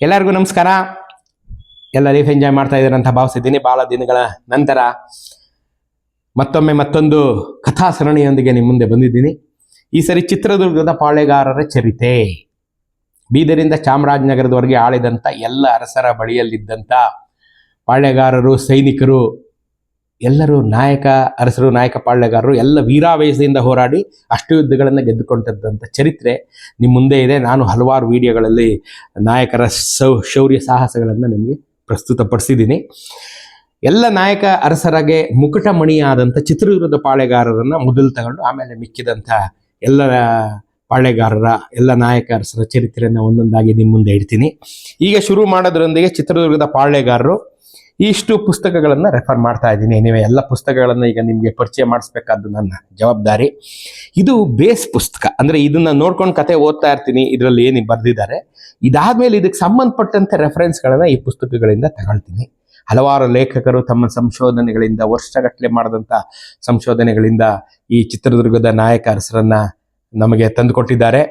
ಎಲ್ಲರಿಗೂ ನಮಸ್ಕಾರ. ಎಲ್ಲ ಲೈಫ್ ಎಂಜಾಯ್ ಮಾಡ್ತಾ ಇದ್ದೀರ ಅಂತ ಭಾವಿಸಿದ್ದೀನಿ. ಬಹಳ ದಿನಗಳ ನಂತರ ಮತ್ತೊಂದು ಕಥಾ ಸರಣಿಯೊಂದಿಗೆ ನಿಮ್ಮ ಮುಂದೆ ಬಂದಿದ್ದೀನಿ. ಈ ಸರಿ ಚಿತ್ರದುರ್ಗದ ಪಾಳೆಗಾರರ ಚರಿತೆ. ಬೀದರಿಂದ ಚಾಮರಾಜನಗರದವರೆಗೆ ಆಳಿದಂಥ ಎಲ್ಲ ಅರಸರ ಬಳಿಯಲ್ಲಿದ್ದಂಥ ಪಾಳೆಗಾರರು, ಸೈನಿಕರು, ಎಲ್ಲರೂ ಅರಸರು, ನಾಯಕ ಪಾಳೆಗಾರರು ಎಲ್ಲ ವೀರಾವೇಶದಿಂದ ಹೋರಾಡಿ ಅಷ್ಟು ಯುದ್ಧಗಳನ್ನು ಗೆದ್ದುಕೊಂಡಿದ್ದಂಥ ಚರಿತ್ರೆ ನಿಮ್ಮ ಮುಂದೆ ಇದೆ. ನಾನು ಹಲವಾರು ವಿಡಿಯೋಗಳಲ್ಲಿ ನಾಯಕರ ಶೌರ್ಯ ಸಾಹಸಗಳನ್ನು ನಿಮಗೆ ಪ್ರಸ್ತುತಪಡಿಸಿದ್ದೀನಿ. ಎಲ್ಲ ನಾಯಕ ಅರಸರಾಗೆ ಮುಕುಟಮಣಿಯಾದಂಥ ಚಿತ್ರದುರ್ಗದ ಪಾಳೆಗಾರರನ್ನು ಮೊದಲು ತಗೊಂಡು ಆಮೇಲೆ ಮಿಕ್ಕಿದಂಥ ಎಲ್ಲ ಪಾಳೆಗಾರರ, ಎಲ್ಲ ನಾಯಕ ಅರಸರ ಚರಿತ್ರೆಯನ್ನು ಒಂದೊಂದಾಗಿ ನಿಮ್ಮ ಮುಂದೆ ಇಡ್ತೀನಿ. ಈಗ ಶುರು ಮಾಡೋದ್ರೊಂದಿಗೆ ಚಿತ್ರದುರ್ಗದ ಪಾಳೆಗಾರರು ಇಷ್ಟು ಪುಸ್ತಕಗಳನ್ನು ರೆಫರ್ ಮಾಡ್ತಾ ಇದ್ದೀನಿ. ನೀವೇ ಎಲ್ಲ ಪುಸ್ತಕಗಳನ್ನು ಈಗ ನಿಮಗೆ ಪರಿಚಯ ಮಾಡಿಸ್ಬೇಕಾದ್ದು ನನ್ನ ಜವಾಬ್ದಾರಿ. ಇದು ಬೇಸ್ ಪುಸ್ತಕ, ಅಂದರೆ ಇದನ್ನು ನೋಡ್ಕೊಂಡು ಕತೆ ಓದ್ತಾ ಇರ್ತೀನಿ, ಇದರಲ್ಲಿ ಏನು ಬರೆದಿದ್ದಾರೆ. ಇದಾದ್ಮೇಲೆ ಇದಕ್ಕೆ ಸಂಬಂಧಪಟ್ಟಂತೆ ರೆಫರೆನ್ಸ್ಗಳನ್ನು ಈ ಪುಸ್ತಕಗಳಿಂದ ತಗೊಳ್ತೀನಿ. ಹಲವಾರು ಲೇಖಕರು ತಮ್ಮ ಸಂಶೋಧನೆಗಳಿಂದ, ವರ್ಷಗಟ್ಟಲೆ ಮಾಡಿದಂಥ ಸಂಶೋಧನೆಗಳಿಂದ ಈ ಚಿತ್ರದುರ್ಗದ ನಾಯಕ ಅರಸರನ್ನ ನಮಗೆ ತಂದುಕೊಟ್ಟಿದ್ದಾರೆ.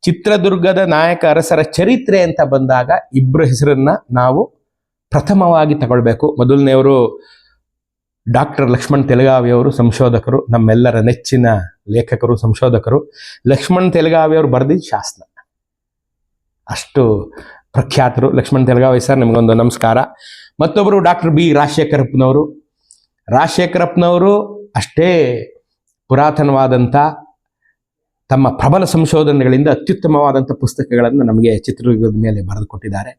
ಚಿತ್ರದುರ್ಗದ ನಾಯಕ ಅರಸರ ಚರಿತ್ರೆ ಅಂತ ಬಂದಾಗ ಇಬ್ಬರು ಹೆಸರನ್ನ ನಾವು ಪ್ರಥಮವಾಗಿ ತಗೊಳ್ಬೇಕು. ಮೊದಲನೆಯವರು ಡಾಕ್ಟರ್ ಲಕ್ಷ್ಮಣ್ ತೆಲಗಾವಿಯವರು, ಸಂಶೋಧಕರು, ನಮ್ಮೆಲ್ಲರ ನೆಚ್ಚಿನ ಲೇಖಕರು, ಸಂಶೋಧಕರು. ಲಕ್ಷ್ಮಣ್ ತೆಲಗಾವಿಯವರು ಬರೆದಿದ್ದ ಶಾಸ್ತ್ರ ಅಷ್ಟು ಪ್ರಖ್ಯಾತರು. ಲಕ್ಷ್ಮಣ್ ತೆಲಗಾವಿ ಸರ್, ನಿಮಗೊಂದು ನಮಸ್ಕಾರ. ಮತ್ತೊಬ್ಬರು ಡಾಕ್ಟರ್ ಬಿ ರಾಜಶೇಖರಪ್ಪನವರು. ರಾಜಶೇಖರಪ್ಪನವರು ಅಷ್ಟೇ ಪುರಾತನವಾದಂಥ ತಮ್ಮ ಪ್ರಬಲ ಸಂಶೋಧನೆಗಳಿಂದ ಅತ್ಯುತ್ತಮವಾದಂಥ ಪುಸ್ತಕಗಳನ್ನು ನಮಗೆ ಚಿತ್ರದುರ್ಗದ ಮೇಲೆ ಬರೆದು ಕೊಟ್ಟಿದ್ದಾರೆ.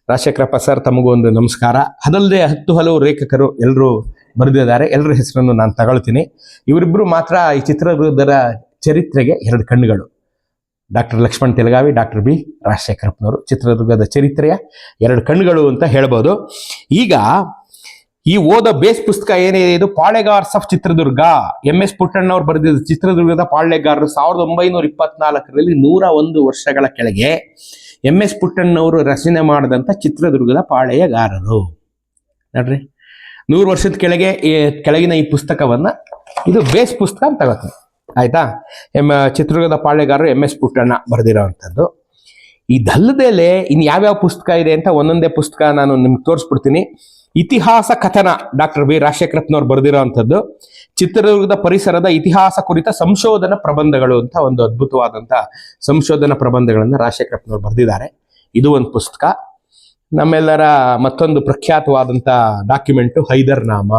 ರಾಜಶೇಖರಪ್ಪ ಸರ್, ತಮಗೂ ಒಂದು ನಮಸ್ಕಾರ. ಅದಲ್ಲದೆ ಹಲವು ಲೇಖಕರು ಎಲ್ಲರೂ ಬರೆದಿದ್ದಾರೆ. ಎಲ್ಲರ ಹೆಸರನ್ನು ನಾನು ತಗೊಳ್ತೀನಿ. ಇವರಿಬ್ಬರು ಮಾತ್ರ ಈ ಚಿತ್ರದುರ್ಗದ ಚರಿತ್ರೆಗೆ ಎರಡು ಕಣ್ಣುಗಳು. Doctor Lakshman Telagavi, doctor B ರಾಜಶೇಖರಪ್ಪನವರು ಚಿತ್ರದುರ್ಗದ ಚರಿತ್ರೆಯ ಎರಡು ಕಣ್ಣುಗಳು ಅಂತ ಹೇಳ್ಬೋದು. ಈಗ ಈ ಓದೋ ಬೇಸ್ ಪುಸ್ತಕ ಏನಿದೆ, ಇದು ಪಾಳೆಗಾರ್ಸ್ ಆಫ್ ಚಿತ್ರದುರ್ಗ. MS ಪುಟ್ಟಣ್ಣವ್ರು ಬರೆದಿದ್ದ ಚಿತ್ರದುರ್ಗದ ಪಾಳೆಗಾರರು 1924ರಲ್ಲಿ 101 ವರ್ಷಗಳ ಕೆಳಗೆ MS ಪುಟ್ಟಣ್ಣವರು ರಚನೆ ಮಾಡಿದಂಥ ಚಿತ್ರದುರ್ಗದ ಪಾಳೆಯಗಾರರು. ನೋಡ್ರಿ, 100 ವರ್ಷದ ಕೆಳಗಿನ ಈ ಪುಸ್ತಕವನ್ನ, ಇದು ಬೇಸ್ ಪುಸ್ತಕ ಅಂತ ತಗೋತೀನಿ, ಆಯ್ತಾ. ಚಿತ್ರದುರ್ಗದ ಪಾಳೆಗಾರರು MS ಪುಟ್ಟಣ್ಣ ಬರೆದಿರೋವಂಥದ್ದು. ಇದಲ್ಲದೆ ಇನ್ನು ಯಾವ್ಯಾವ ಪುಸ್ತಕ ಇದೆ ಅಂತ ಒಂದೊಂದೇ ಪುಸ್ತಕ ನಾನು ನಿಮ್ಗೆ ತೋರಿಸ್ಬಿಡ್ತೀನಿ. ಇತಿಹಾಸ ಕಥನ, ಡಾಕ್ಟರ್ ಬಿ ರಾಜಶೇಖರಪ್ಪನವ್ರು ಬರೆದಿರೋವಂಥದ್ದು. ಚಿತ್ರದುರ್ಗದ ಪರಿಸರದ ಇತಿಹಾಸ ಕುರಿತ ಸಂಶೋಧನಾ ಪ್ರಬಂಧಗಳು ಅಂತ ಒಂದು ಅದ್ಭುತವಾದಂಥ ಸಂಶೋಧನಾ ಪ್ರಬಂಧಗಳನ್ನು ರಾಜಶೇಖರಪ್ಪನವ್ರು ಬರೆದಿದ್ದಾರೆ. ಇದು ಒಂದು ಪುಸ್ತಕ. ನಮ್ಮೆಲ್ಲರ ಮತ್ತೊಂದು ಪ್ರಖ್ಯಾತವಾದಂಥ ಡಾಕ್ಯುಮೆಂಟು ಹೈದರ್ನಾಮ.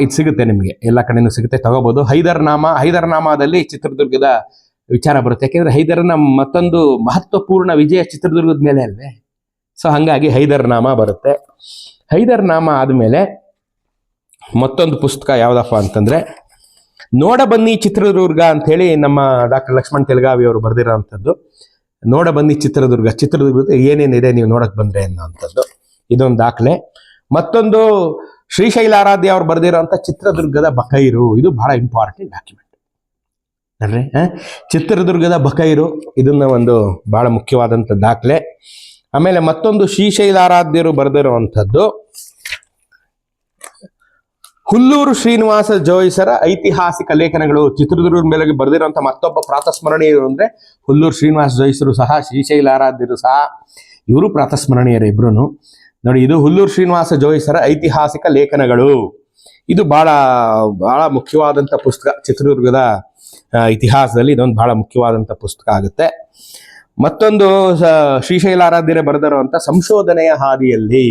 ಇದು ಸಿಗುತ್ತೆ ನಿಮಗೆ, ಎಲ್ಲ ಕಡೆನೂ ಸಿಗುತ್ತೆ, ತಗೋಬಹುದು. ಹೈದರ್ನಾಮಾದಲ್ಲಿ ಚಿತ್ರದುರ್ಗದ ವಿಚಾರ ಬರುತ್ತೆ. ಯಾಕೆಂದ್ರೆ ಹೈದರ್ನ ಮತ್ತೊಂದು ಮಹತ್ವಪೂರ್ಣ ವಿಜಯ ಚಿತ್ರದುರ್ಗದ ಮೇಲೆ ಅಲ್ವೇ, ಸೊ ಹಾಗಾಗಿ ಹೈದರ್ನಾಮ ಬರುತ್ತೆ. ಹೈದರ್ನಾಮ ಆದಮೇಲೆ ಮತ್ತೊಂದು ಪುಸ್ತಕ ಯಾವುದಪ್ಪ ಅಂತಂದ್ರೆ ನೋಡ ಬನ್ನಿ ಚಿತ್ರದುರ್ಗ ಅಂಥೇಳಿ ನಮ್ಮ ಡಾಕ್ಟರ್ ಲಕ್ಷ್ಮಣ್ ತೆಲಗಾವಿ ಅವರು ಬರೆದಿರೋವಂಥದ್ದು. ನೋಡ ಬನ್ನಿ ಚಿತ್ರದುರ್ಗದ ಏನೇನಿದೆ ನೀವು ನೋಡಕ್ ಬಂದ್ರೆ ಅನ್ನೋವಂಥದ್ದು, ಇದೊಂದು ದಾಖಲೆ. ಮತ್ತೊಂದು ಶ್ರೀಶೈಲ ಆರಾಧ್ಯ ಅವರು ಬರೆದಿರೋಂಥ ಚಿತ್ರದುರ್ಗದ ಬಕೈರು. ಇದು ಬಹಳ ಇಂಪಾರ್ಟೆಂಟ್ ಡಾಕ್ಯುಮೆಂಟ್ ಅಲ್ರಿ. ಚಿತ್ರದುರ್ಗದ ಬಕೈರು, ಇದನ್ನ ಒಂದು ಬಹಳ ಮುಖ್ಯವಾದಂಥ ದಾಖಲೆ. ಆಮೇಲೆ ಮತ್ತೊಂದು ಶ್ರೀಶೈಲ ಆರಾಧ್ಯರು ಬರೆದಿರುವಂಥದ್ದು ಹುಲ್ಲೂರು ಶ್ರೀನಿವಾಸ ಜೋಯಿಸರ ಐತಿಹಾಸಿಕ ಲೇಖನಗಳು. ಚಿತ್ರದುರ್ಗದ ಮೇಲೆ ಬರೆದಿರುವಂಥ ಮತ್ತೊಬ್ಬ ಪ್ರಾತಸ್ಮರಣೀಯರು ಅಂದ್ರೆ ಹುಲ್ಲೂರು ಶ್ರೀನಿವಾಸ ಜೋಯಿಸರು ಸಹ, ಶ್ರೀಶೈಲ ಆರಾಧ್ಯರು ಸಹ, ಇವರು ಪ್ರಾತಸ್ಮರಣೀಯರು ಇಬ್ರು. ನೋಡಿ, ಇದು ಹುಲ್ಲೂರು ಶ್ರೀನಿವಾಸ ಜೋಯಿಸರ ಐತಿಹಾಸಿಕ ಲೇಖನಗಳು. ಇದು ಬಹಳ ಬಹಳ ಮುಖ್ಯವಾದಂಥ ಪುಸ್ತಕ. ಚಿತ್ರದುರ್ಗದ ಇತಿಹಾಸದಲ್ಲಿ ಇದೊಂದು ಬಹಳ ಮುಖ್ಯವಾದಂಥ ಪುಸ್ತಕ ಆಗುತ್ತೆ. ಮತ್ತೊಂದು ಶ್ರೀಶೈಲ ಆರಾಧ್ಯರೇ ಬರೆದಿರುವಂಥ ಸಂಶೋಧನೆಯ ಹಾದಿಯಲ್ಲಿ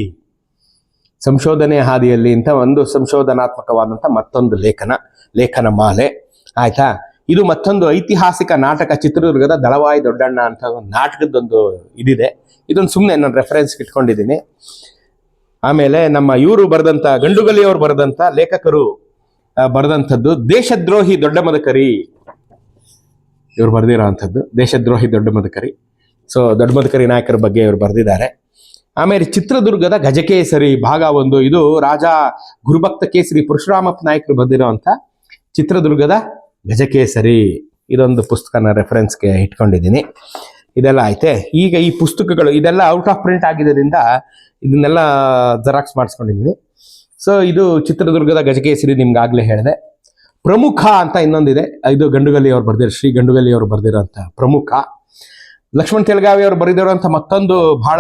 ಅಂತ ಒಂದು ಸಂಶೋಧನಾತ್ಮಕವಾದಂಥ ಮತ್ತೊಂದು ಲೇಖನ ಮಾಲೆ, ಆಯ್ತಾ. ಇದು ಮತ್ತೊಂದು ಐತಿಹಾಸಿಕ ನಾಟಕ, ಚಿತ್ರದುರ್ಗದ ದಳವಾಯಿ ದೊಡ್ಡಣ್ಣ ಅಂತ ಒಂದು ನಾಟಕದೊಂದು ಇದಿದೆ. ಇದೊಂದು ಸುಮ್ಮನೆ ನಾನು ರೆಫರೆನ್ಸ್ ಇಟ್ಕೊಂಡಿದ್ದೀನಿ. ಆಮೇಲೆ ನಮ್ಮ ಇವರು ಬರೆದಂಥ, ಗಂಡುಗಲಿಯವರು ಬರೆದಂಥ, ಲೇಖಕರು ಬರೆದಂಥದ್ದು ದೇಶದ್ರೋಹಿ ದೊಡ್ಡ ಮದಕರಿ. ಇವರು ಬರೆದಿರೋವಂಥದ್ದು ದೇಶದ್ರೋಹಿ ದೊಡ್ಡ ಮದಕರಿ. ಸೊ ದೊಡ್ಡ ಮದಕರಿ ನಾಯಕರ ಬಗ್ಗೆ ಇವರು ಬರೆದಿದ್ದಾರೆ. ಆಮೇಲೆ ಚಿತ್ರದುರ್ಗದ ಗಜಕೇಸರಿ ಭಾಗ 1, ಇದು ರಾಜ ಗುರುಭಕ್ತ ಕೇಸರಿ ಪರಶುರಾಮಪ್ಪ ನಾಯಕರು ಬರೆದಿರೋವಂಥ ಚಿತ್ರದುರ್ಗದ ಗಜಕೇಸರಿ. ಇದೊಂದು ಪುಸ್ತಕನ ರೆಫರೆನ್ಸ್ಗೆ ಇಟ್ಕೊಂಡಿದ್ದೀನಿ. ಇದೆಲ್ಲ ಐತೆ. ಈಗ ಈ ಪುಸ್ತಕಗಳು ಇದೆಲ್ಲ ಔಟ್ ಆಫ್ ಪ್ರಿಂಟ್ ಆಗಿದ್ದರಿಂದ ಇದನ್ನೆಲ್ಲ ಜೆರಾಕ್ಸ್ ಮಾಡಿಸ್ಕೊಂಡಿದ್ದೀನಿ. ಸೊ ಇದು ಚಿತ್ರದುರ್ಗದ ಗಜಕೇಸರಿ, ನಿಮ್ಗಾಗಲೇ ಹೇಳಿದೆ. ಪ್ರಮುಖ ಅಂತ ಇನ್ನೊಂದಿದೆ, ಇದು ಗಂಡುಗಲಿ ಅವ್ರು ಬರ್ದಿರೋ, ಶ್ರೀ ಗಂಡುಗಲಿ ಅವರು ಬರ್ದಿರೋಂಥ ಪ್ರಮುಖ. ಲಕ್ಷ್ಮಣ್ ತೆಲಗಾವಿ ಅವರು ಬರೆದಿರುವಂತಹ ಮತ್ತೊಂದು ಬಹಳ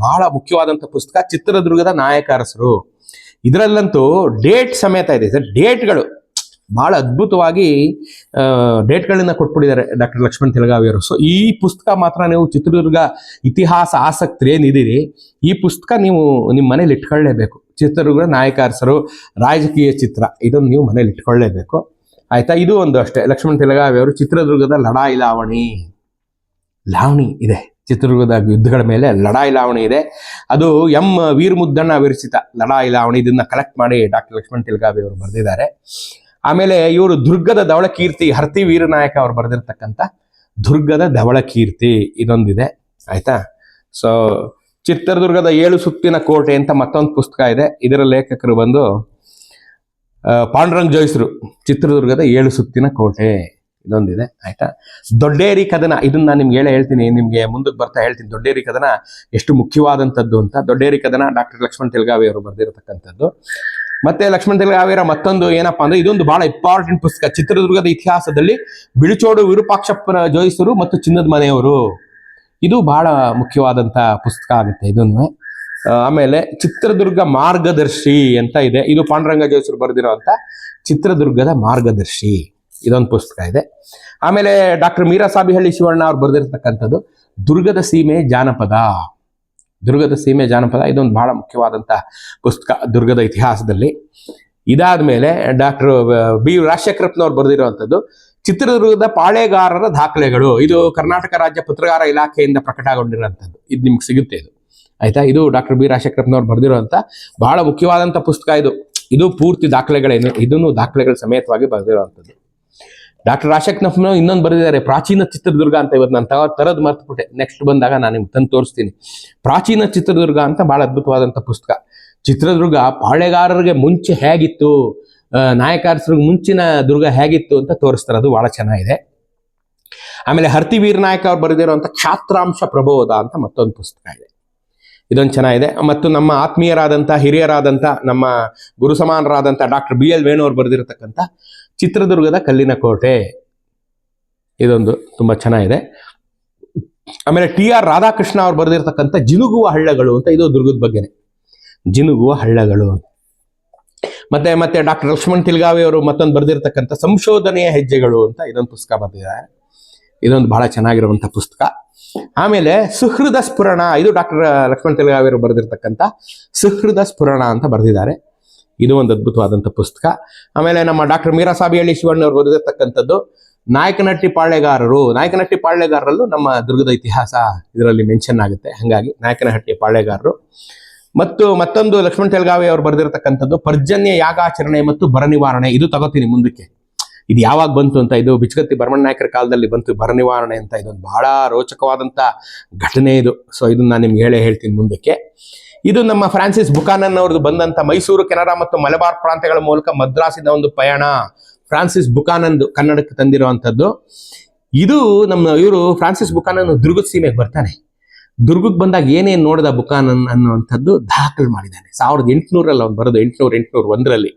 ಬಹಳ ಮುಖ್ಯವಾದಂಥ ಪುಸ್ತಕ ಚಿತ್ರದುರ್ಗದ ನಾಯಕ ಅರಸರು. ಇದರಲ್ಲಂತೂ ಡೇಟ್ ಸಮೇತ ಇದೆ ಸರ್. ಡೇಟ್ಗಳು ಬಹಳ ಅದ್ಭುತವಾಗಿ ಡೇಟ್ಗಳನ್ನ ಕೊಟ್ಬಿಟ್ಟಿದ್ದಾರೆ ಡಾಕ್ಟರ್ ಲಕ್ಷ್ಮಣ್ ತೆಲಗಾವಿ ಅವರು. ಸೊ ಈ ಪುಸ್ತಕ ಮಾತ್ರ ನೀವು ಚಿತ್ರದುರ್ಗ ಇತಿಹಾಸ ಆಸಕ್ತರು ಏನಿದ್ದೀರಿ, ಈ ಪುಸ್ತಕ ನೀವು ನಿಮ್ಮ ಮನೇಲಿ ಇಟ್ಕೊಳ್ಳೇಬೇಕು. ಚಿತ್ರದುರ್ಗದ ನಾಯಕ ಅರಸರು, ರಾಜಕೀಯ ಚಿತ್ರ, ಇದನ್ನು ನೀವು ಮನೇಲಿ ಇಟ್ಕೊಳ್ಳೇಬೇಕು. ಆಯ್ತಾ? ಇದು ಒಂದು ಅಷ್ಟೇ. ಲಕ್ಷ್ಮಣ್ ತೆಲಗಾವಿ ಅವರು ಚಿತ್ರದುರ್ಗದ ಲಡಾಯಿ ಲಾವಣಿ ಇದೆ. ಚಿತ್ರದುರ್ಗದ ಯುದ್ಧಗಳ ಮೇಲೆ ಲಡಾಯಿ ಲಾವಣಿ ಇದೆ. ಅದು ಎಂ ವೀರ ಮುದ್ದಣ್ಣ ವಿರಚಿತ ಲಡಾಯಿ ಲಾವಣಿ. ಇದನ್ನ ಕಲೆಕ್ಟ್ ಮಾಡಿ ಡಾಕ್ಟರ್ ಲಕ್ಷ್ಮಣ್ ತೆಲಗಾವಿ ಅವರು ಬರೆದಿದ್ದಾರೆ. ಆಮೇಲೆ ಇವರು ದುರ್ಗದ ಧವಳಕೀರ್ತಿ, ಹರ್ತಿ ವೀರನಾಯಕ ಅವರು ಬರೆದಿರ್ತಕ್ಕಂಥ ದುರ್ಗದ ಧವಳಕೀರ್ತಿ ಇದೊಂದಿದೆ. ಆಯ್ತಾ? ಸೊ ಚಿತ್ರದುರ್ಗದ 7 ಸುತ್ತಿನ ಕೋಟೆ ಅಂತ ಮತ್ತೊಂದು ಪುಸ್ತಕ ಇದೆ. ಇದರ ಲೇಖಕರು ಬಂದು ಪಾಂಡುರಂಗ ಜೋಯಿಸರು. ಚಿತ್ರದುರ್ಗದ 7 ಸುತ್ತಿನ ಕೋಟೆ ಇದೊಂದಿದೆ. ಆಯ್ತಾ? ದೊಡ್ಡೇರಿ ಕದನ, ಇದನ್ನ ನಾನು ನಿಮ್ಗೆ ಹೇಳ್ತೀನಿ, ನಿಮ್ಗೆ ಮುಂದಕ್ಕೆ ಬರ್ತಾ ಹೇಳ್ತೀನಿ ದೊಡ್ಡೇರಿ ಕದನ ಎಷ್ಟು ಮುಖ್ಯವಾದಂಥದ್ದು ಅಂತ. ದೊಡ್ಡೇರಿ ಕದನ ಡಾಕ್ಟರ್ ಲಕ್ಷ್ಮಣ್ ತೆಲಗಾವಿ ಅವರು ಬರೆದಿರತಕ್ಕಂಥದ್ದು. ಮತ್ತೆ ಲಕ್ಷ್ಮಣ್ ತೆಲಗಾವಿ ಅವರ ಮತ್ತೊಂದು ಏನಪ್ಪಾ ಅಂದ್ರೆ, ಇದೊಂದು ಬಹಳ ಇಂಪಾರ್ಟೆಂಟ್ ಪುಸ್ತಕ. ಚಿತ್ರದುರ್ಗದ ಇತಿಹಾಸದಲ್ಲಿ ಬಿಳಿಚೋಡು ವಿರೂಪಾಕ್ಷಪ್ಪ ಜೋಯಿಸರು ಮತ್ತು ಚಿನ್ನದ ಮನೆಯವರು, ಇದು ಬಹಳ ಮುಖ್ಯವಾದಂಥ ಪುಸ್ತಕ ಆಗುತ್ತೆ ಇದನ್ನು. ಆಮೇಲೆ ಚಿತ್ರದುರ್ಗ ಮಾರ್ಗದರ್ಶಿ ಅಂತ ಇದೆ. ಇದು ಪಾಂಡುರಂಗ ಜೋಯಿಸರು ಬರೆದಿರುವಂಥ ಚಿತ್ರದುರ್ಗದ ಮಾರ್ಗದರ್ಶಿ, ಇದೊಂದು ಪುಸ್ತಕ ಇದೆ. ಆಮೇಲೆ ಡಾಕ್ಟರ್ ಮೀರಾಸಾಬಿಹಳ್ಳಿ ಶಿವಣ್ಣ ಅವ್ರು ಬರೆದಿರ್ತಕ್ಕಂಥದ್ದು ದುರ್ಗದ ಸೀಮೆ ಜಾನಪದ. ಇದೊಂದು ಬಹಳ ಮುಖ್ಯವಾದಂಥ ಪುಸ್ತಕ ದುರ್ಗದ ಇತಿಹಾಸದಲ್ಲಿ. ಇದಾದ ಮೇಲೆ ಡಾಕ್ಟರ್ ಬಿ ರಾಜಶೇಖರಪ್ಪನವ್ರು ಬರೆದಿರುವಂಥದ್ದು ಚಿತ್ರದುರ್ಗದ ಪಾಳೆಗಾರರ ದಾಖಲೆಗಳು. ಇದು ಕರ್ನಾಟಕ ರಾಜ್ಯ ಪತ್ರಗಾರ ಇಲಾಖೆಯಿಂದ ಪ್ರಕಟಗೊಂಡಿರುವಂಥದ್ದು. ಇದು ನಿಮ್ಗೆ ಸಿಗುತ್ತೆ ಇದು. ಆಯ್ತಾ? ಇದು ಡಾಕ್ಟರ್ ಬಿ ರಾಜಶೇಖರಪ್ಪನವ್ರು ಬರೆದಿರುವಂಥ ಬಹಳ ಮುಖ್ಯವಾದಂಥ ಪುಸ್ತಕ ಇದು ಪೂರ್ತಿ ದಾಖಲೆಗಳೇನು, ಇದನ್ನು ದಾಖಲೆಗಳ ಸಮೇತವಾಗಿ ಬರೆದಿರುವಂಥದ್ದು. ಡಾಕ್ಟರ್ ರಾಜಶೇಖರಪ್ಪನವ್ರು ಇನ್ನೊಂದು ಬರೆದಿದ್ದಾರೆ, ಪ್ರಾಚೀನ ಚಿತ್ರದುರ್ಗ ಅಂತ. ಇವತ್ತು ನಾನು ತರದ್ ಮರ್ತ್ಬಿಟ್ಟೆ, ನೆಕ್ಸ್ಟ್ ಬಂದಾಗ ನಾನು ನಿಮ್ಗೆ ತಂದು ತೋರಿಸ್ತೀನಿ. ಪ್ರಾಚೀನ ಚಿತ್ರದುರ್ಗ ಅಂತ ಬಹಳ ಅದ್ಭುತವಾದಂಥ ಪುಸ್ತಕ. ಚಿತ್ರದುರ್ಗ ಪಾಳೆಗಾರರಿಗೆ ಮುಂಚೆ ಹೇಗಿತ್ತು, ನಾಯಕ ಅರಸರಿಗೆ ಮುಂಚಿನ ದುರ್ಗ ಹೇಗಿತ್ತು ಅಂತ ತೋರಿಸ್ತಾರೆ. ಅದು ಬಹಳ ಚೆನ್ನಾಗಿದೆ. ಆಮೇಲೆ ಹರ್ತಿ ವೀರನಾಯಕ ಅವ್ರು ಬರೆದಿರುವಂಥ ಕ್ಷಾತ್ರಾಂಶ ಪ್ರಬೋಧ ಅಂತ ಮತ್ತೊಂದು ಪುಸ್ತಕ ಇದೆ. ಇದೊಂದು ಚೆನ್ನಾಗಿದೆ. ಮತ್ತು ನಮ್ಮ ಆತ್ಮೀಯರಾದಂಥ ಹಿರಿಯರಾದಂಥ ನಮ್ಮ ಗುರು ಸಮಾನರಾದಂಥ ಡಾಕ್ಟರ್ BL ವೇಣು ಅವ್ರು ಬರೆದಿರತಕ್ಕಂಥ ಚಿತ್ರದುರ್ಗದ ಕಲ್ಲಿನ ಕೋಟೆ, ಇದೊಂದು ತುಂಬ ಚೆನ್ನಾಗಿದೆ. ಆಮೇಲೆ TR ರಾಧಾಕೃಷ್ಣ ಅವ್ರು ಬರೆದಿರ್ತಕ್ಕಂಥ ಜಿನುಗುವ ಹಳ್ಳಗಳು ಅಂತ, ಇದು ದುರ್ಗದ ಬಗ್ಗೆನೆ, ಜಿನುಗುವ ಹಳ್ಳಗಳು. ಮತ್ತೆ ಡಾಕ್ಟರ್ ಲಕ್ಷ್ಮಣ್ ತೆಲಗಾವಿ ಅವರು ಮತ್ತೊಂದು ಬರೆದಿರ್ತಕ್ಕಂಥ ಸಂಶೋಧನೆಯ ಹೆಜ್ಜೆಗಳು ಅಂತ ಇದೊಂದು ಪುಸ್ತಕ ಬರೆದಿದ್ದಾರೆ. ಇದೊಂದು ಬಹಳ ಚೆನ್ನಾಗಿರುವಂಥ ಪುಸ್ತಕ. ಆಮೇಲೆ ಸುಹೃದ ಸ್ಫುರಣ, ಇದು ಡಾಕ್ಟರ್ ಲಕ್ಷ್ಮಣ್ ತೆಲಗಾವಿ ಅವರು ಬರೆದಿರ್ತಕ್ಕಂಥ ಸುಹೃದ ಸ್ಫುರಣ ಅಂತ ಬರೆದಿದ್ದಾರೆ. ಇದು ಒಂದು ಅದ್ಭುತವಾದಂಥ ಪುಸ್ತಕ. ಆಮೇಲೆ ನಮ್ಮ ಡಾಕ್ಟರ್ ಮೀರಾಸಾಬಿಹಳ್ಳಿ ಶಿವಣ್ಣ ಅವರು ಬರೆದಿರ್ತಕ್ಕಂಥದ್ದು ನಾಯಕನಹಟ್ಟಿ ಪಾಳ್ಯಗಾರರಲ್ಲೂ ನಮ್ಮ ದುರ್ಗದ ಇತಿಹಾಸ ಇದರಲ್ಲಿ ಮೆನ್ಷನ್ ಆಗುತ್ತೆ. ಹಾಗಾಗಿ ನಾಯಕನಹಟ್ಟಿ ಪಾಳ್ಯಗಾರರು. ಮತ್ತೊಂದು ಲಕ್ಷ್ಮಣ್ ತೆಲಗಾವಿ ಅವರು ಬರೆದಿರತಕ್ಕಂಥದ್ದು ಪರ್ಜನ್ಯ ಯಾಗಾಚರಣೆ ಮತ್ತು ಬರ ನಿವಾರಣೆ. ಇದು ತಗೋತೀನಿ ಮುಂದಕ್ಕೆ, ಇದು ಯಾವಾಗ ಬಂತು ಅಂತ. ಇದು ಬಿಚ್ಚಗತ್ತಿ ಭರಮಣ್ಣ ನಾಯಕರ ಕಾಲದಲ್ಲಿ ಬಂತು ಬರ ನಿವಾರಣೆ ಅಂತ. ಇದೊಂದು ಬಹಳ ರೋಚಕವಾದಂಥ ಘಟನೆ ಇದು. ಸೊ ಇದನ್ನ ನಾನು ನಿಮ್ಗೆ ಹೇಳ್ತೀನಿ ಮುಂದಕ್ಕೆ. ಇದು ನಮ್ಮ ಫ್ರಾನ್ಸಿಸ್ ಬುಕಾನನ್ ಅವ್ರದ್ದು ಬಂದಂಥ ಮೈಸೂರು, ಕೆನರಾ ಮತ್ತು ಮಲಬಾರ್ ಪ್ರಾಂತ್ಯಗಳ ಮೂಲಕ ಮದ್ರಾಸಿನ ಒಂದು ಪಯಣ. ಫ್ರಾನ್ಸಿಸ್ ಬುಕಾನನ್ ಕನ್ನಡಕ್ಕೆ ತಂದಿರುವಂಥದ್ದು ಇದು. ಇವರು ಫ್ರಾನ್ಸಿಸ್ ಬುಕಾನನ್ ದುರ್ಗದ ಸೀಮೆಗೆ ಬರ್ತಾನೆ. ದುರ್ಗಕ್ಕೆ ಬಂದಾಗ ಏನೇನು ನೋಡಿದ ಬುಕಾನನ್ ಅನ್ನುವಂಥದ್ದು ದಾಖಲು ಮಾಡಿದ್ದಾನೆ. 1800 ಅವ್ನು ಬರೋದು, 801.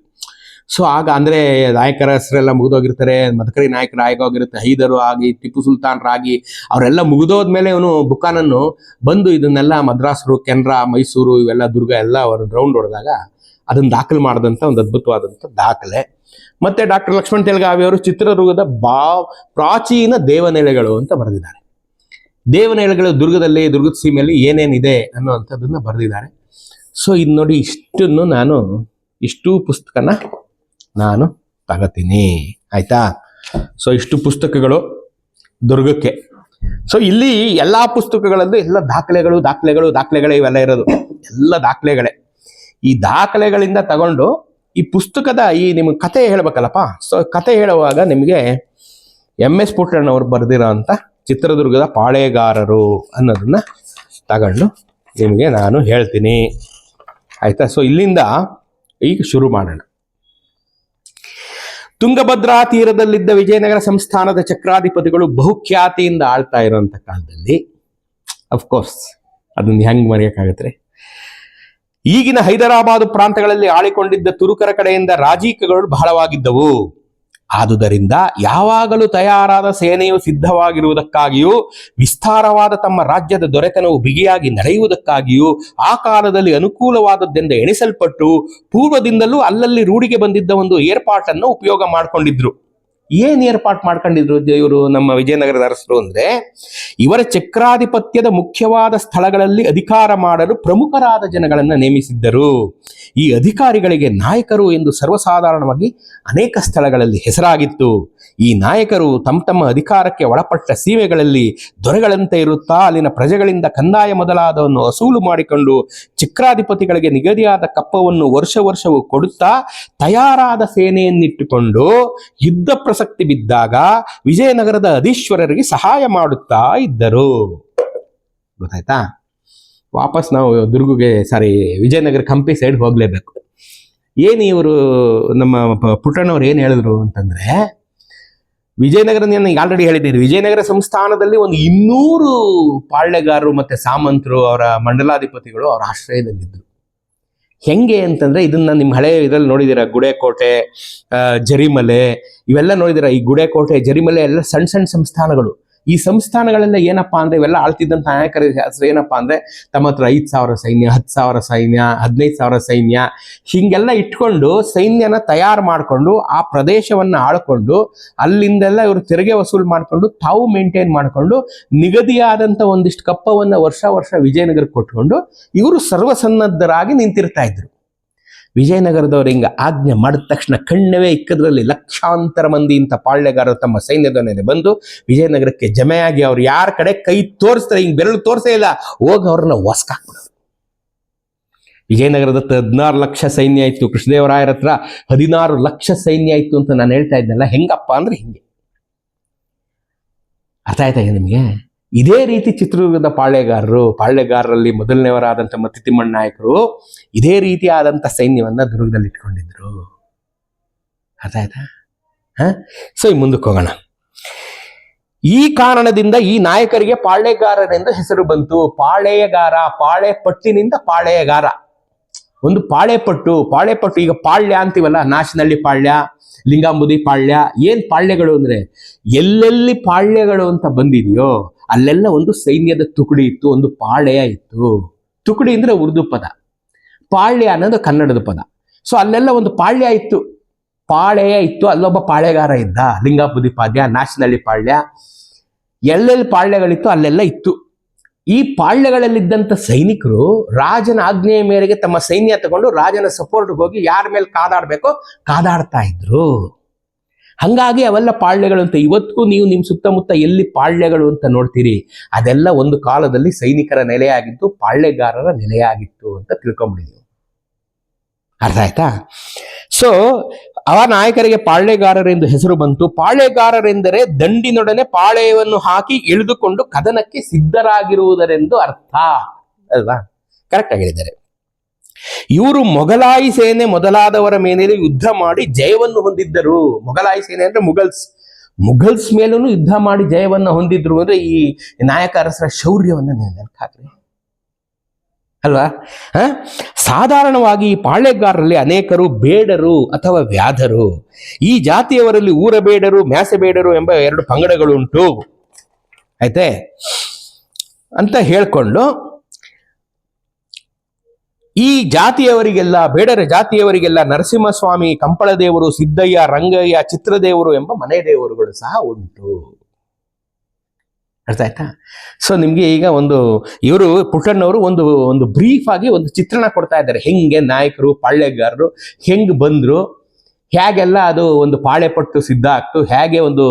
ಸೊ ಆಗ ಅಂದ್ರೆ ನಾಯಕರ ಹೆಸರೆಲ್ಲ ಮುಗಿದೋಗಿರ್ತಾರೆ, ಮದಕರಿ ನಾಯಕರ ಆಗೋಗಿರುತ್ತೆ, ಹೈದರು ಆಗಿ, ಟಿಪ್ಪು ಸುಲ್ತಾನ್ರಾಗಿ ಅವರೆಲ್ಲ ಮುಗಿದೋದ್ಮೇಲೆ ಇವನು ಬುಕಾನನ್ನು ಬಂದು ಇದನ್ನೆಲ್ಲ ಮದ್ರಾಸರು, ಕೆನರಾ, ಮೈಸೂರು ಇವೆಲ್ಲ ದುರ್ಗ ಎಲ್ಲ ಅವರು ರೌಂಡ್ ಹೊಡೆದಾಗ ಅದನ್ನು ದಾಖಲು ಮಾಡಿದಂಥ ಒಂದು ಅದ್ಭುತವಾದಂಥ ದಾಖಲೆ. ಮತ್ತೆ ಡಾಕ್ಟರ್ ಲಕ್ಷ್ಮಣ್ ತೆಲಗಾವಿ ಅವರು ಚಿತ್ರದುರ್ಗದ ಪ್ರಾಚೀನ ದೇವನೆಲೆಗಳು ಅಂತ ಬರೆದಿದ್ದಾರೆ. ದೇವನೆಲೆಗಳು ದುರ್ಗದಲ್ಲಿ, ದುರ್ಗದ ಸೀಮೆಯಲ್ಲಿ ಏನೇನಿದೆ ಅನ್ನುವಂಥದ್ದನ್ನ ಬರೆದಿದ್ದಾರೆ. ಸೊ ಇದು ನೋಡಿ, ಇಷ್ಟು ಪುಸ್ತಕನ ನಾನು ತಗೋತೀನಿ. ಆಯ್ತಾ? ಸೊ ಇಷ್ಟು ಪುಸ್ತಕಗಳು ದುರ್ಗಕ್ಕೆ. ಸೊ ಇಲ್ಲಿ ಎಲ್ಲಾ ಪುಸ್ತಕಗಳಲ್ಲೂ ಎಲ್ಲ ದಾಖಲೆಗಳೇ ಇವೆಲ್ಲ ಇರೋದು, ಎಲ್ಲ ದಾಖಲೆಗಳೇ. ಈ ದಾಖಲೆಗಳಿಂದ ತಗೊಂಡು ಈ ಪುಸ್ತಕದ ನಿಮ್ಗೆ ಕತೆ ಹೇಳ್ಬೇಕಲ್ಲಪ್ಪ. ಸೊ ಕತೆ ಹೇಳುವಾಗ ನಿಮಗೆ MS ಪುಟ್ಟಣ್ಣವ್ರು ಬರೆದಿರೋ ಅಂತ ಚಿತ್ರದುರ್ಗದ ಪಾಳೆಗಾರರು ಅನ್ನೋದನ್ನ ತಗೊಂಡು ನಿಮಗೆ ನಾನು ಹೇಳ್ತೀನಿ. ಆಯ್ತಾ? ಸೊ ಇಲ್ಲಿಂದ ಈಗ ಶುರು ಮಾಡೋಣ. ತುಂಗಭದ್ರಾ ತೀರದಲ್ಲಿದ್ದ ವಿಜಯನಗರ ಸಂಸ್ಥಾನದ ಚಕ್ರಾಧಿಪತಿಗಳು ಬಹುಖ್ಯಾತಿಯಿಂದ ಆಳ್ತಾ ಇರುವಂತ ಕಾಲದಲ್ಲಿ, ಅಫ್ಕೋರ್ಸ್ ಅದನ್ನ ಹೆಂಗ್ ಮರೆಯಕ್ಕಾಗತ್ತೆ, ಈಗಿನ ಹೈದರಾಬಾದ್ ಪ್ರಾಂತಗಳಲ್ಲಿ ಆಳಿಕೊಂಡಿದ್ದ ತುರುಕರ ಕಡೆಯಿಂದ ರಾಜೀಕಗಳು ಬಹಳವಾಗಿದ್ದವು. ಆದುದರಿಂದ ಯಾವಾಗಲೂ ತಯಾರಾದ ಸೇನೆಯು ಸಿದ್ಧವಾಗಿರುವುದಕ್ಕಾಗಿಯೂ ವಿಸ್ತಾರವಾದ ತಮ್ಮ ರಾಜ್ಯದ ದೊರೆತನವು ಬಿಗಿಯಾಗಿ ನಡೆಯುವುದಕ್ಕಾಗಿಯೂ ಆ ಕಾಲದಲ್ಲಿ ಅನುಕೂಲವಾದದ್ದೆಂದು ಎಣಿಸಲ್ಪಟ್ಟು ಪೂರ್ವದಿಂದಲೂ ಅಲ್ಲಲ್ಲಿ ರೂಢಿಗೆ ಬಂದಿದ್ದ ಒಂದು ಏರ್ಪಾಟನ್ನು ಉಪಯೋಗ ಮಾಡಿಕೊಂಡಿದ್ರು. ಏನ್ ಏರ್ಪಾಟ್ ಮಾಡ್ಕೊಂಡಿದ್ರು ಇವರು ನಮ್ಮ ವಿಜಯನಗರದ ಅರಸರು ಅಂದ್ರೆ, ಇವರ ಚಕ್ರಾಧಿಪತ್ಯದ ಮುಖ್ಯವಾದ ಸ್ಥಳಗಳಲ್ಲಿ ಅಧಿಕಾರ ಮಾಡಲು ಪ್ರಮುಖರಾದ ಜನಗಳನ್ನ ನೇಮಿಸಿದ್ದರು. ಈ ಅಧಿಕಾರಿಗಳಿಗೆ ನಾಯಕರು ಎಂದು ಸರ್ವಸಾಧಾರಣವಾಗಿ ಅನೇಕ ಸ್ಥಳಗಳಲ್ಲಿ ಹೆಸರಾಗಿತ್ತು. ಈ ನಾಯಕರು ತಮ್ಮ ಅಧಿಕಾರಕ್ಕೆ ಒಳಪಟ್ಟ ಸೀಮೆಗಳಲ್ಲಿ ದೊರೆಗಳಂತೆ ಇರುತ್ತಾ ಅಲ್ಲಿನ ಪ್ರಜೆಗಳಿಂದ ಕಂದಾಯ ಮೊದಲಾದವನ್ನು ವಸೂಲು ಮಾಡಿಕೊಂಡು ಚಕ್ರಾಧಿಪತಿಗಳಿಗೆ ನಿಗದಿಯಾದ ಕಪ್ಪವನ್ನು ವರ್ಷವೂ ಕೊಡುತ್ತಾ ತಯಾರಾದ ಸೇನೆಯನ್ನಿಟ್ಟುಕೊಂಡು ಯುದ್ಧ ಪ್ರಸಕ್ತಿ ಬಿದ್ದಾಗ ವಿಜಯನಗರದ ಅಧೀಶ್ವರರಿಗೆ ಸಹಾಯ ಮಾಡುತ್ತಾ ಇದ್ದರು. ಗೊತ್ತಾಯ್ತಾ? ವಾಪಸ್ ನಾವು ವಿಜಯನಗರ ಹಂಪಿ ಸೈಡ್ ಹೋಗ್ಲೇಬೇಕು. ಏನು ಇವರು ನಮ್ಮ ಪುಟ್ಟಣ್ಣವ್ರು ಏನು ಹೇಳಿದ್ರು ಅಂತಂದ್ರೆ, ವಿಜಯನಗರ ಈಗ ಆಲ್ರೆಡಿ ಹೇಳಿದ್ದೀನಿ, ವಿಜಯನಗರ ಸಂಸ್ಥಾನದಲ್ಲಿ ಒಂದು 200 ಪಾಳ್ಯಗಾರರು ಮತ್ತೆ ಸಾಮಂತರು ಅವರ ಮಂಡಲಾಧಿಪತಿಗಳು ಅವರ ಆಶ್ರಯದಲ್ಲಿದ್ದರು. ಹೆಂಗೆ ಅಂತಂದ್ರೆ, ಇದನ್ನ ನಿಮ್ಮ ಹಳೆ ಇದ್ರಲ್ಲಿ ನೋಡಿದಿರ, ಗುಡೇಕೋಟೆ, ಜರಿಮಲೆ ಇವೆಲ್ಲ ನೋಡಿದಿರ. ಈ ಗುಡೇಕೋಟೆ, ಜರಿಮಲೆ ಎಲ್ಲ ಸಣ್ಣ ಸಣ್ಣ ಸಂಸ್ಥಾನಗಳು. ಈ ಸಂಸ್ಥಾನಗಳೆಲ್ಲ ಏನಪ್ಪಾ ಅಂದ್ರೆ, ಇವೆಲ್ಲ ಆಳ್ತಿದ್ದಂಥ ನಾಯಕರ ಹೆಸರು ಏನಪ್ಪಾ ಅಂದ್ರೆ, ತಮ್ಮ ಹತ್ರ 5,000 ಸೈನ್ಯ, 10,000 ಸೈನ್ಯ, 15,000 ಸೈನ್ಯ ಹಿಂಗೆಲ್ಲ ಇಟ್ಕೊಂಡು ಸೈನ್ಯನ ತಯಾರು ಮಾಡಿಕೊಂಡು ಆ ಪ್ರದೇಶವನ್ನ ಆಳ್ಕೊಂಡು ಅಲ್ಲಿಂದೆಲ್ಲ ಇವರು ತೆರಿಗೆ ವಸೂಲು ಮಾಡಿಕೊಂಡು ತಾವು ಮೇಂಟೈನ್ ಮಾಡಿಕೊಂಡು ನಿಗದಿಯಾದಂಥ ಒಂದಿಷ್ಟು ಕಪ್ಪವನ್ನ ವರ್ಷ ವಿಜಯನಗರಕ್ಕೆ ಕೊಟ್ಕೊಂಡು ಇವರು ಸರ್ವಸನ್ನದ್ಧರಾಗಿ ನಿಂತಿರ್ತಾ ಇದ್ರು. ವಿಜಯನಗರದವರು ಹಿಂಗ ಆಜ್ಞೆ ಮಾಡಿದ ತಕ್ಷಣ ಕಣ್ಣವೇ ಇಕ್ಕದ್ರಲ್ಲಿ ಲಕ್ಷಾಂತರ ಮಂದಿ ಇಂಥ ಪಾಳ್ಯಗಾರರು ತಮ್ಮ ಸೈನ್ಯದೊಂದಿಗೆ ಬಂದು ವಿಜಯನಗರಕ್ಕೆ ಜಮೆಯಾಗಿ ಅವ್ರು ಯಾರ ಕಡೆ ಕೈ ತೋರಿಸ್ತಾರೆ, ಹಿಂಗ್ ಬೆರಳು ತೋರಿಸೇ ಇಲ್ಲ, ಹೋಗಿ ಅವ್ರನ್ನ ಹೊಸ್ಕಾಕ್ಬಿಡೋರು. ವಿಜಯನಗರದ 16 ಲಕ್ಷ ಸೈನ್ಯ ಇತ್ತು, ಕೃಷ್ಣದೇವರಾಯರ ಹತ್ರ 16 ಲಕ್ಷ ಸೈನ್ಯ ಇತ್ತು ಅಂತ ನಾನು ಹೇಳ್ತಾ ಇದ್ದಲ್ಲ. ಹೆಂಗಪ್ಪ ಅಂದ್ರೆ ಹಿಂಗೆ. ಅರ್ಥ ಆಯ್ತಾ ನಿಮಗೆ? ಇದೇ ರೀತಿ ಚಿತ್ರದುರ್ಗದ ಪಾಳ್ಯಗಾರರಲ್ಲಿ ಮೊದಲನೇವರಾದಂಥ ಮತ್ತಿತಿಮ್ಮಣ್ಣ ನಾಯಕರು ಇದೇ ರೀತಿಯಾದಂಥ ಸೈನ್ಯವನ್ನ ದುರ್ಗದಲ್ಲಿ ಇಟ್ಕೊಂಡಿದ್ರು. ಅರ್ಥ ಆಯ್ತಾ? ಸೊ ಈ ಮುಂದಕ್ಕೆ ಹೋಗೋಣ. ಈ ಕಾರಣದಿಂದ ಈ ನಾಯಕರಿಗೆ ಪಾಳ್ಯಗಾರರೆಂದು ಹೆಸರು ಬಂತು. ಪಾಳೆಯಗಾರ, ಪಾಳೆಪಟ್ಟಿನಿಂದ ಪಾಳೆಯಗಾರ. ಒಂದು ಪಾಳೆಪಟ್ಟು ಈಗ ಪಾಳ್ಯ ಅಂತೀವಲ್ಲ, ನಾಶನಹಳ್ಳಿ ಪಾಳ್ಯ, ಲಿಂಗಾಂಬುದಿ ಪಾಳ್ಯ. ಏನ್ ಪಾಳ್ಯಗಳು ಅಂದ್ರೆ, ಎಲ್ಲೆಲ್ಲಿ ಪಾಳ್ಯಗಳು ಅಂತ ಬಂದಿದೆಯೋ ಅಲ್ಲೆಲ್ಲ ಒಂದು ಸೈನ್ಯದ ತುಕಡಿ ಇತ್ತು, ಒಂದು ಪಾಳೆಯ ಇತ್ತು. ತುಕಡಿ ಅಂದ್ರೆ ಉರ್ದು ಪದ, ಪಾಳ್ಯ ಅನ್ನೋದು ಕನ್ನಡದ ಪದ. ಸೊ ಅಲ್ಲೆಲ್ಲ ಒಂದು ಪಾಳ್ಯ ಇತ್ತು, ಪಾಳೆಯ ಇತ್ತು, ಅಲ್ಲೊಬ್ಬ ಪಾಳೆಗಾರ ಇದ್ದ. ಲಿಂಗಾಂಬುದಿ ಪಾಳ್ಯ, ನಾಶನಹಳ್ಳಿ ಪಾಳ್ಯ, ಎಲ್ಲೆಲ್ಲಿ ಪಾಳ್ಯಗಳಿತ್ತು ಅಲ್ಲೆಲ್ಲ ಇತ್ತು. ಈ ಪಾಳ್ಯಗಳಲ್ಲಿದ್ದಂಥ ಸೈನಿಕರು ರಾಜನ ಆಜ್ಞೆಯ ಮೇರೆಗೆ ತಮ್ಮ ಸೈನ್ಯ ತಗೊಂಡು ರಾಜನ ಸಪೋರ್ಟ್ಗೆ ಹೋಗಿ ಯಾರ ಮೇಲೆ ಕಾದಾಡಬೇಕೋ ಕಾದಾಡ್ತಾ ಇದ್ರು. ಹಂಗಾಗಿ ಅವೆಲ್ಲ ಪಾಳ್ಯಗಳು ಅಂತ. ಇವತ್ತಿಗೂ ನೀವು ನಿಮ್ಮ ಸುತ್ತಮುತ್ತ ಎಲ್ಲಿ ಪಾಳ್ಯಗಳು ಅಂತ ನೋಡ್ತೀರಿ, ಅದೆಲ್ಲ ಒಂದು ಕಾಲದಲ್ಲಿ ಸೈನಿಕರ ನೆಲೆಯಾಗಿತ್ತು, ಪಾಳ್ಯಗಾರರ ನೆಲೆಯಾಗಿತ್ತು ಅಂತ ತಿಳ್ಕೊಂಬಿಡಿದ್ವಿ. ಅರ್ಥ ಆಯ್ತಾ? ಸೊ ಅವ ನಾಯಕರಿಗೆ ಪಾಳ್ಯಗಾರರೆಂದು ಹೆಸರು ಬಂತು. ಪಾಳ್ಯಗಾರರೆಂದರೆ ದಂಡಿನೊಡನೆ ಪಾಳೆಯವನ್ನು ಹಾಕಿ ಇಳಿದುಕೊಂಡು ಕದನಕ್ಕೆ ಸಿದ್ಧರಾಗಿರುವುದರೆಂದು ಅರ್ಥ ಅಲ್ವಾ? ಕರೆಕ್ಟ್ ಆಗಿ ಹೇಳಿದ್ದಾರೆ. ಇವರು ಮೊಘಲಾಯಿ ಸೇನೆ ಮೊದಲಾದವರ ಮೇಲೆ ಯುದ್ಧ ಮಾಡಿ ಜಯವನ್ನು ಹೊಂದಿದ್ದರು. ಮೊಘಲಾಯಿ ಸೇನೆ ಅಂದ್ರೆ ಮುಘಲ್ಸ್ ಮೇಲೂ ಯುದ್ಧ ಮಾಡಿ ಜಯವನ್ನು ಹೊಂದಿದ್ರು ಅಂದ್ರೆ ಈ ನಾಯಕ ಅರಸರ ಶೌರ್ಯವನ್ನ ನೀವು ನೆನಪು ಹಾಕ್ರಿ ಅಲ್ವಾ? ಸಾಧಾರಣವಾಗಿ ಈ ಪಾಳ್ಯಗಾರರಲ್ಲಿ ಅನೇಕರು ಬೇಡರು ಅಥವಾ ವ್ಯಾಧರು. ಈ ಜಾತಿಯವರಲ್ಲಿ ಊರ ಬೇಡರು, ಮ್ಯಾಸೆ ಬೇಡರು ಎಂಬ 2 ಪಂಗಡಗಳುಂಟು. ಆಯ್ತೆ ಅಂತ ಹೇಳ್ಕೊಂಡು ಈ ಜಾತಿಯವರಿಗೆಲ್ಲ, ಬೇಡರ ಜಾತಿಯವರಿಗೆಲ್ಲ ನರಸಿಂಹಸ್ವಾಮಿ, ಕಂಪಳದೇವರು, ಸಿದ್ದಯ್ಯ, ರಂಗಯ್ಯ, ಚಿತ್ರದೇವರು ಎಂಬ ಮನೆ ದೇವರುಗಳು ಸಹ ಉಂಟು. ಅರ್ಥ ಆಯ್ತಾ? ಸೊ ನಿಮ್ಗೆ ಈಗ ಇವರು ಪುಟ್ಟಣ್ಣವರು ಒಂದು ಬ್ರೀಫ್ ಆಗಿ ಒಂದು ಚಿತ್ರಣ ಕೊಡ್ತಾ ಇದ್ದಾರೆ. ಹೆಂಗೆ ನಾಯಕರು, ಪಾಳ್ಯಗಾರರು ಹೆಂಗ್ ಬಂದ್ರು, ಹೇಗೆಲ್ಲ ಅದು ಒಂದು ಪಾಳೆಪಟ್ಟು ಸಿದ್ಧ ಆಗ್ತು, ಹೇಗೆ ಒಂದು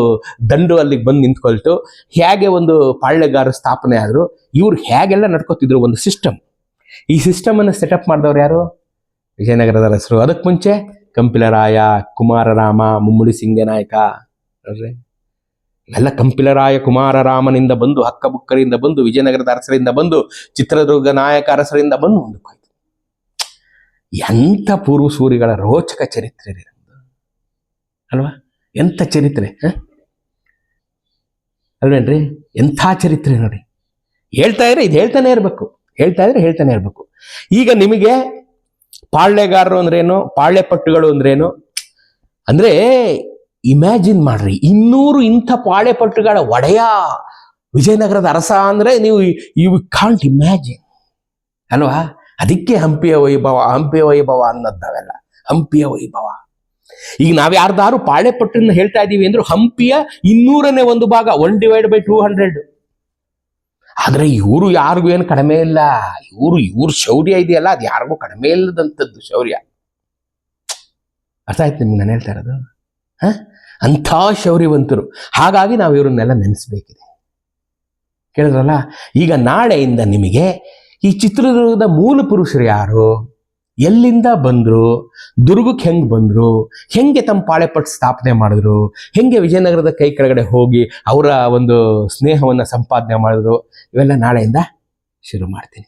ದಂಡು ಅಲ್ಲಿಗೆ ಬಂದು ನಿಂತ್ಕೊಳ್ತು, ಹೇಗೆ ಒಂದು ಪಾಳ್ಯಗಾರ ಸ್ಥಾಪನೆ ಆದ್ರು, ಇವ್ರು ಹೇಗೆಲ್ಲ ನಡ್ಕೋತಿದ್ರು ಒಂದು ಸಿಸ್ಟಮ್. ಈ ಸಿಸ್ಟಮ್ ಅನ್ನು ಸೆಟಪ್ ಮಾಡಿದವ್ರು ಯಾರು? ವಿಜಯನಗರದ ಅರಸರು. ಅದಕ್ಕೆ ಮುಂಚೆ ಕಂಪಿಲರಾಯ, ಕುಮಾರರಾಮ, ಮುಮ್ಮಡಿ ಸಿಂಗನಾಯಕ, ಇವೆಲ್ಲ ಕಂಪಿಲರಾಯ ಕುಮಾರರಾಮನಿಂದ ಬಂದು, ಹಕ್ಕಬುಕ್ಕರಿಂದ ಬಂದು, ವಿಜಯನಗರದ ಅರಸರಿಂದ ಬಂದು, ಚಿತ್ರದುರ್ಗ ನಾಯಕ ಅರಸರಿಂದ ಬಂದು ಮುಂದಕ್ಕೋಯ್ತು. ಎಂಥ ಪೂರ್ವಸೂರಿಗಳ ರೋಚಕ ಚರಿತ್ರೆ ಅಲ್ವಾ? ಎಂಥ ಚರಿತ್ರೆ ಅಲ್ವೇನ್ರಿ? ಎಂಥ ಚರಿತ್ರೆ ನೋಡಿ. ಹೇಳ್ತಾ ಇದ್ರೆ ಇದು ಹೇಳ್ತಾನೆ ಇರ್ಬೇಕು. ಈಗ ನಿಮಗೆ ಪಾಳ್ಯಗಾರರು ಅಂದ್ರೇನು, ಪಾಳ್ಯಪಟ್ಟುಗಳು ಅಂದ್ರೇನು ಅಂದ್ರೆ ಇಮ್ಯಾಜಿನ್ ಮಾಡ್ರಿ, 200 ಇಂಥ ಪಾಳೆಪಟ್ಟುಗಳ ಒಡೆಯ ವಿಜಯನಗರದ ಅರಸ ಅಂದ್ರೆ ನೀವು ಯು ಕಾಂಟ್ ಇಮ್ಯಾಜಿನ್ ಅಲ್ವಾ. ಅದಕ್ಕೆ ಹಂಪಿಯ ವೈಭವ ಅನ್ನೋದು ನಾವೆಲ್ಲ, ಹಂಪಿಯ ವೈಭವ. ಈಗ ನಾವ್ ಯಾರ್ದಾರು ಪಾಳೆಪಟ್ಟನ್ನ ಹೇಳ್ತಾ ಇದೀವಿ ಅಂದ್ರೆ ಹಂಪಿಯ 200ನೇ ಒಂದು ಭಾಗ, 1/200. ಆದ್ರೆ ಇವರು ಯಾರಿಗೂ ಏನು ಕಡಿಮೆ ಇಲ್ಲ. ಇವ್ರ ಶೌರ್ಯ ಇದೆಯಲ್ಲ, ಅದು ಯಾರಿಗೂ ಕಡಿಮೆ ಇಲ್ಲದಂಥದ್ದು ಶೌರ್ಯ. ಅರ್ಥ ಆಯ್ತು ನಿಮ್ಗೆ ನಾನು ಹೇಳ್ತಾ ಇರೋದು? ಅಂಥ ಶೌರ್ಯವಂತರು. ಹಾಗಾಗಿ ನಾವು ಇವ್ರನ್ನೆಲ್ಲ ನೆನೆಸ್ಬೇಕಿದೆ. ಕೇಳಿದ್ರಲ್ಲ. ಈಗ ನಾಳೆಯಿಂದ ನಿಮಗೆ ಈ ಚಿತ್ರದುರ್ಗದ ಮೂಲ ಪುರುಷರು ಯಾರು, ಎಲ್ಲಿಂದ ಬಂದ್ರು, ದುರ್ಗಕ್ಕೆ ಹೆಂಗೆ ಬಂದ್ರು, ಹೆಂಗೆ ತಮ್ಮ ಪಾಳೆಪಟ್ಟು ಸ್ಥಾಪನೆ ಮಾಡಿದ್ರು, ಹೆಂಗೆ ವಿಜಯನಗರದ ಕೈ ಕೆಳಗಡೆ ಹೋಗಿ ಅವರ ಒಂದು ಸ್ನೇಹವನ್ನು ಸಂಪಾದನೆ ಮಾಡಿದ್ರು, ಇವೆಲ್ಲ ನಾಳೆಯಿಂದ ಶುರು ಮಾಡ್ತೀನಿ.